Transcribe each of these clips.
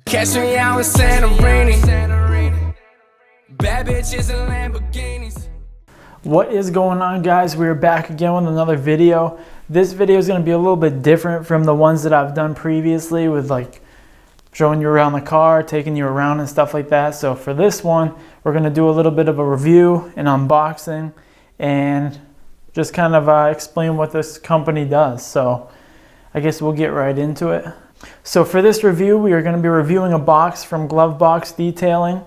Catch me out in Santorini. Bad bitches and Lamborghinis. What is going on, guys? We're back again with another video. This video is going to be a little bit different from the ones that I've done previously with like showing you around the car, taking you around and stuff like that. So for this one, we're going to do a little bit of a review and unboxing and just kind of explain what this company does. So I guess we'll get right into it. So for this review, we are going to be reviewing a box from Glovebox Detailing.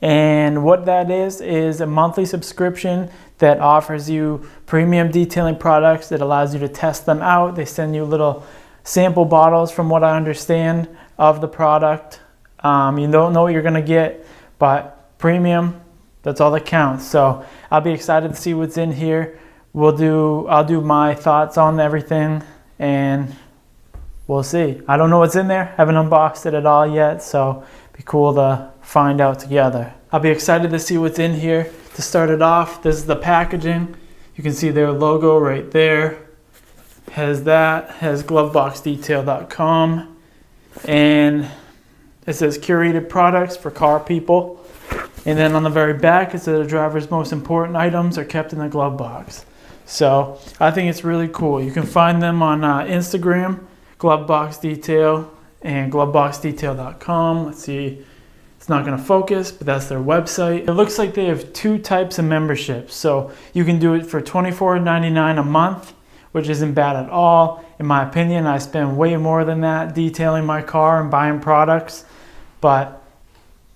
And what that is a monthly subscription that offers you premium detailing products that allows you to test them out. They send you little sample bottles, from what I understand, of the product. You don't know what you're going to get, but premium, that's all that counts. So I'll be excited to see what's in here. I'll do my thoughts on everything and we'll see. I don't know what's in there. Haven't unboxed it at all yet, so it'd be cool to find out together. I'll be excited to see what's in here. To start it off, this is the packaging. You can see their logo right there. Has gloveboxdetail.com, and it says curated products for car people. And then on the very back, it says the driver's most important items are kept in the glove box. So I think it's really cool. You can find them on Instagram, Glovebox Detail, and gloveboxdetail.com. Let's see. It's not going to focus, but that's their website. It looks like they have two types of memberships. So you can do it for $24.99 a month, which isn't bad at all. In my opinion, I spend way more than that detailing my car and buying products, but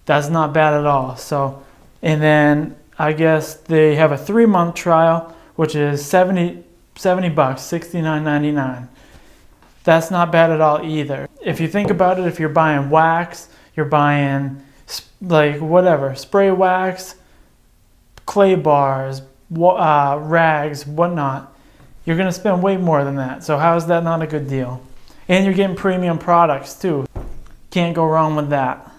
that's not bad at all. So, and then I guess they have a 3-month trial, which is $70, $69.99. That's not bad at all either. If you think about it, if you're buying wax, you're buying like whatever, spray wax, clay bars, rags, whatnot, you're going to spend way more than that. So how is that not a good deal? And you're getting premium products too. Can't go wrong with that.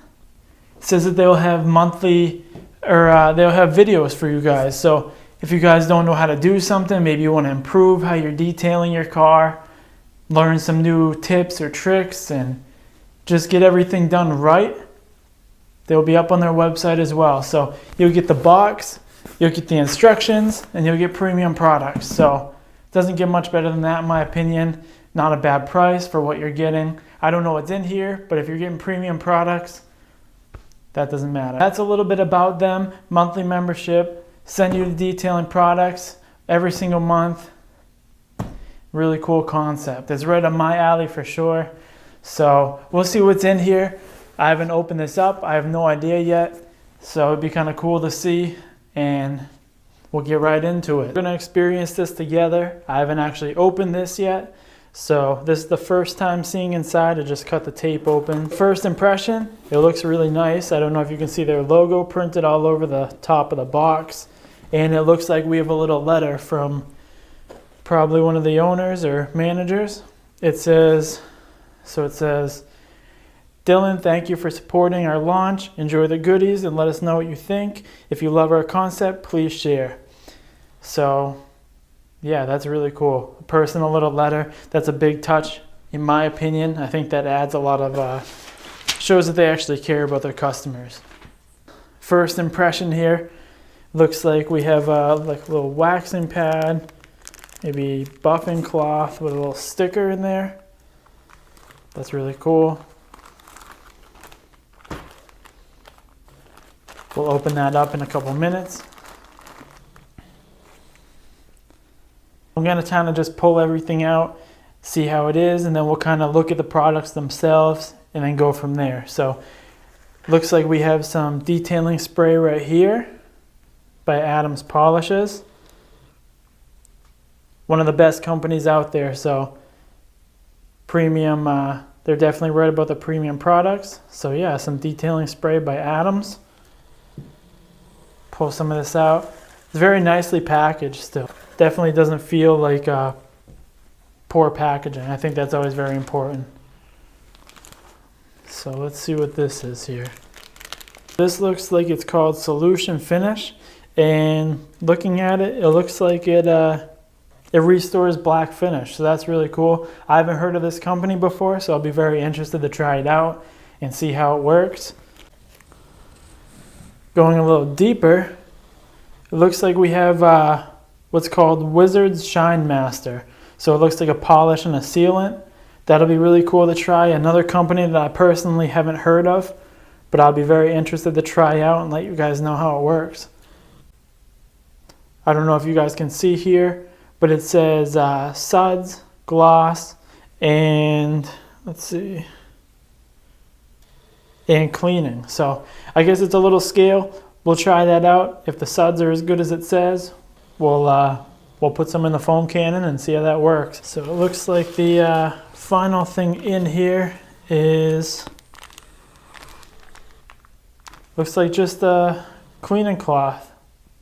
It says that they'll have monthly, or they'll have videos for you guys. So if you guys don't know how to do something, maybe you want to improve how you're detailing your car, learn some new tips or tricks, and just get everything done right, they'll be up on their website as well. So you'll get the box, you'll get the instructions, and you'll get premium products. So it doesn't get much better than that, in my opinion. Not a bad price for what you're getting. I don't know what's in here, but if you're getting premium products, that doesn't matter. That's a little bit about them. Monthly membership, send you the detailing products every single month. Really cool concept. It's right up my alley for sure. So we'll see what's in here. I haven't opened this up. I have no idea yet. So it'd be kind of cool to see, and we'll get right into it. We're gonna experience this together. I haven't actually opened this yet. So this is the first time seeing inside. I just cut the tape open. First impression, it looks really nice. I don't know if you can see their logo printed all over the top of the box. And it looks like we have a little letter from probably one of the owners or managers. It says, Dylan, thank you for supporting our launch. Enjoy the goodies and let us know what you think. If you love our concept, please share. So yeah, that's really cool. A personal little letter. That's a big touch, in my opinion. I think that adds a lot of, shows that they actually care about their customers. First impression here, looks like we have like a little waxing pad, maybe buffing cloth with a little sticker in there. That's really cool. We'll open that up in a couple minutes. I'm going to kind of just pull everything out, see how it is, and then we'll kind of look at the products themselves and then go from there. So looks like we have some detailing spray right here by Adams Polishes. One of the best companies out there, so premium, they're definitely right about the premium products. So yeah, some detailing spray by Adams. Pull some of this out. It's very nicely packaged still. Definitely doesn't feel like poor packaging. I think that's always very important. So let's see what this is here. This looks like it's called Solution Finish. And looking at it, it looks like it restores black finish. So that's really cool. I haven't heard of this company before, so I'll be very interested to try it out and see how it works. Going a little deeper, it looks like we have what's called Wizards Shine Master. So it looks like a polish and a sealant. That'll be really cool to try. Another company that I personally haven't heard of, but I'll be very interested to try out and let you guys know how it works. I don't know if you guys can see here, but it says suds, gloss, and let's see, and cleaning. So I guess it's a little scale. We'll try that out. If the suds are as good as it says, we'll put some in the foam cannon and see how that works. So it looks like the final thing in here is, looks like just a cleaning cloth.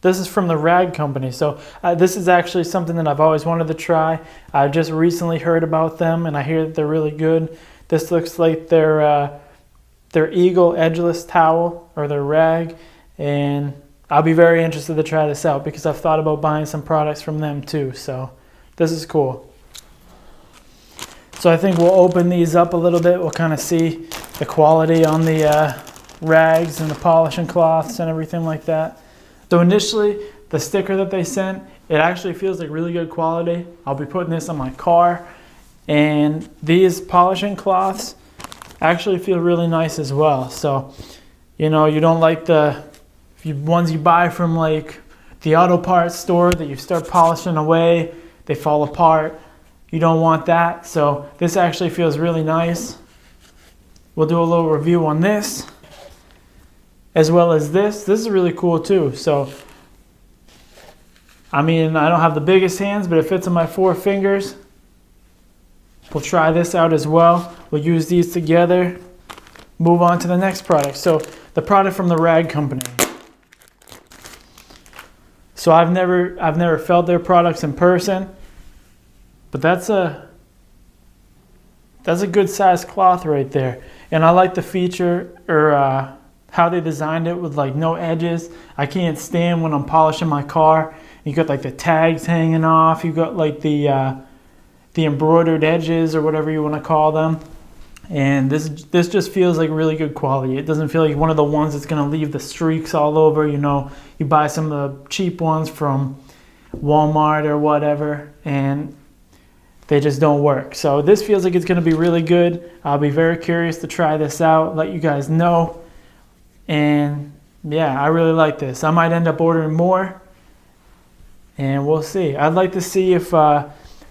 This is from the Rag Company. So this is actually something that I've always wanted to try. I've just recently heard about them and I hear that they're really good. This looks like their Eagle Edgeless Towel, or their rag, and I'll be very interested to try this out because I've thought about buying some products from them too. So this is cool. So I think we'll open these up a little bit. We'll kind of see the quality on the rags and the polishing cloths and everything like that. So initially, the sticker that they sent, it actually feels like really good quality. I'll be putting this on my car. And these polishing cloths actually feel really nice as well. So, you know, you don't like the ones you buy from like the auto parts store that you start polishing away, they fall apart. You don't want that. So this actually feels really nice. We'll do a little review on this, as well as this. This is really cool too. So, I mean, I don't have the biggest hands, but it fits on my 4 fingers. We'll try this out as well. We'll use these together. Move on to the next product. So the product from the Rag Company. So I've never felt their products in person, but that's a good size cloth right there. And I like the feature, or how they designed it with like no edges. I can't stand when I'm polishing my car. You got like the tags hanging off. You got like the embroidered edges, or whatever you want to call them. And this just feels like really good quality. It doesn't feel like one of the ones that's going to leave the streaks all over. You know, you buy some of the cheap ones from Walmart or whatever, and they just don't work. So this feels like it's going to be really good. I'll be very curious to try this out, let you guys know. And yeah, I really like this. I might end up ordering more, and we'll see. I'd like to see if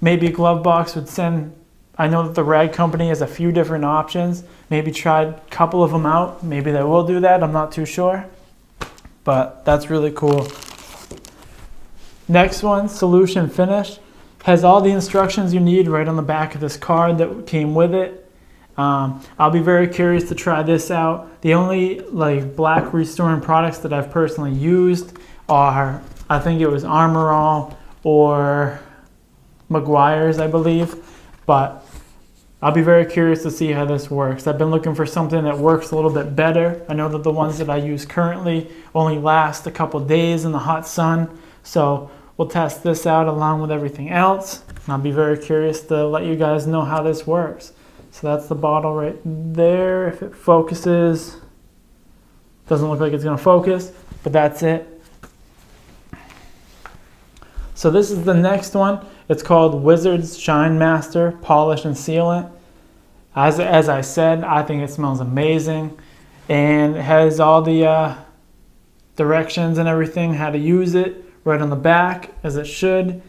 maybe Glovebox would send, I know that the Rag Company has a few different options. Maybe try a couple of them out. Maybe they will do that. I'm not too sure. But that's really cool. Next one, Solution Finish. Has all the instructions you need right on the back of this card that came with it. I'll be very curious to try this out. The only like black restoring products that I've personally used are, I think it was Armor All or Meguiar's, I believe. But I'll be very curious to see how this works. I've been looking for something that works a little bit better. I know that the ones that I use currently only last a couple days in the hot sun. So we'll test this out along with everything else. And I'll be very curious to let you guys know how this works. So that's the bottle right there. If it focuses, doesn't look like it's going to focus, but that's it. So this is the next one. It's called Wizards Shine Master Polish and Sealant. As I said, I think it smells amazing, and it has all the directions and everything, how to use it, right on the back, as it should.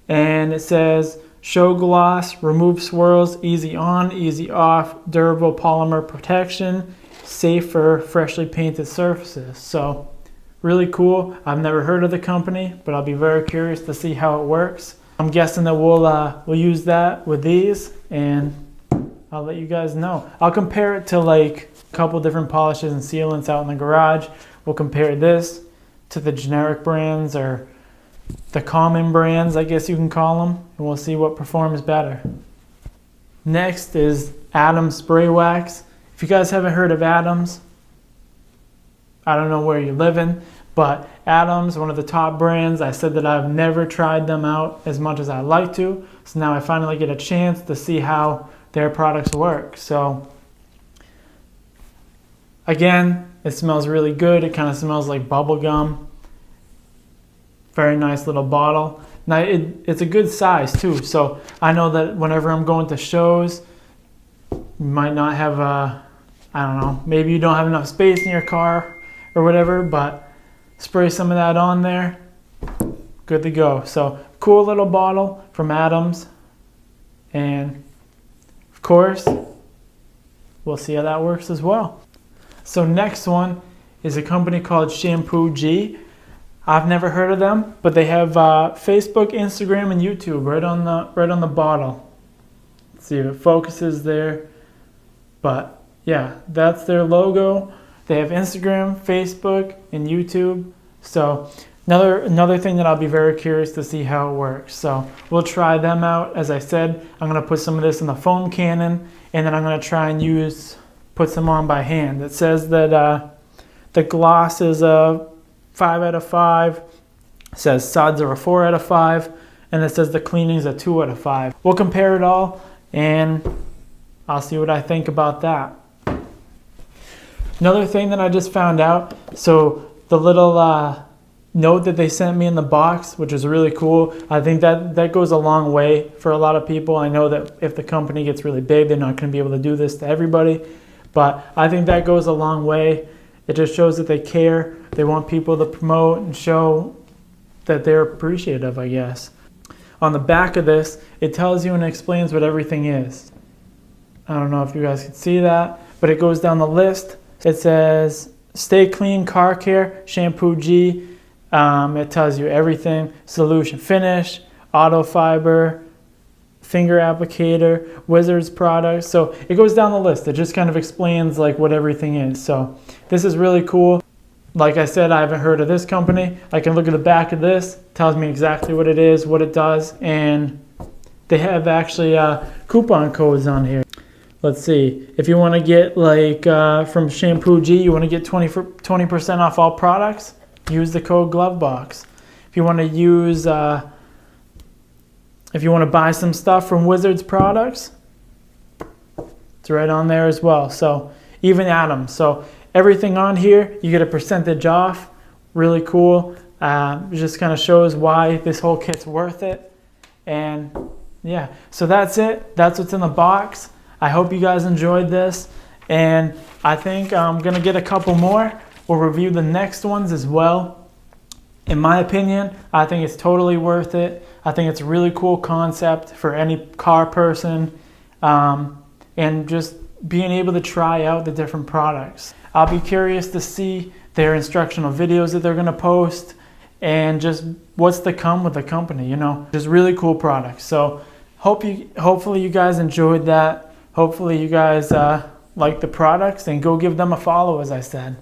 And it says, show gloss, remove swirls, easy on, easy off, durable polymer protection, safe for freshly painted surfaces. So really cool. I've never heard of the company, but I'll be very curious to see how it works. I'm guessing that we'll use that with these, and I'll let you guys know. I'll compare it to like a couple different polishes and sealants out in the garage. We'll compare this to the generic brands, or the common brands, I guess you can call them, and we'll see what performs better. Next is Adams Spray Wax. If you guys haven't heard of Adams, I don't know where you're living, But Adams, one of the top brands, I said that I've never tried them out as much as I'd like to. So now I finally get a chance to see how their products work. So again, it smells really good. It kind of smells like bubble gum. Very nice little bottle. Now it's a good size too. So I know that whenever I'm going to shows, you might not have I don't know, maybe you don't have enough space in your car or whatever, but spray some of that on there, good to go. So cool little bottle from Adams, and of course we'll see how that works as well. So next one is a company called Shampoo G. I've never heard of them, but they have Facebook, Instagram, and YouTube right on the bottle. Let's see if it focuses there, but yeah, that's their logo. They have Instagram, Facebook, and YouTube. So another thing that I'll be very curious to see how it works. So we'll try them out. As I said, I'm going to put some of this in the foam cannon, and then I'm going to try and put some on by hand. It says that the gloss is a 5 out of 5. It says suds are a 4 out of 5. And it says the cleaning is a 2 out of 5. We'll compare it all, and I'll see what I think about that. Another thing that I just found out, so the little note that they sent me in the box, which is really cool, I think that goes a long way for a lot of people. I know that if the company gets really big, they're not going to be able to do this to everybody, but I think that goes a long way. It just shows that they care. They want people to promote and show that they're appreciative, I guess. On the back of this, it tells you and explains what everything is. I don't know if you guys can see that, but it goes down the list. It says, stay clean car care, Shampoo G. It tells you everything. Solution finish, auto fiber, finger applicator, Wizards products. So it goes down the list. It just kind of explains like what everything is. So this is really cool. Like I said, I haven't heard of this company. I can look at the back of this. It tells me exactly what it is, what it does. And they have actually coupon codes on here. Let's see, if you want to get like from Shampoo G, you want to get 20% off all products, use the code GLOVEBOX. If you want to use, if you want to buy some stuff from Wizards products, it's right on there as well. So even Adams. So everything on here, you get a percentage off. Really cool. It just kind of shows why this whole kit's worth it. And yeah, so that's it. That's what's in the box. I hope you guys enjoyed this, and I think I'm going to get a couple more. We'll review the next ones as well. In my opinion, I think it's totally worth it. I think it's a really cool concept for any car person, and just being able to try out the different products. I'll be curious to see their instructional videos that they're going to post, and just what's to come with the company, you know. Just really cool products. So hopefully you guys enjoyed that. Hopefully you guys like the products, and go give them a follow, as I said.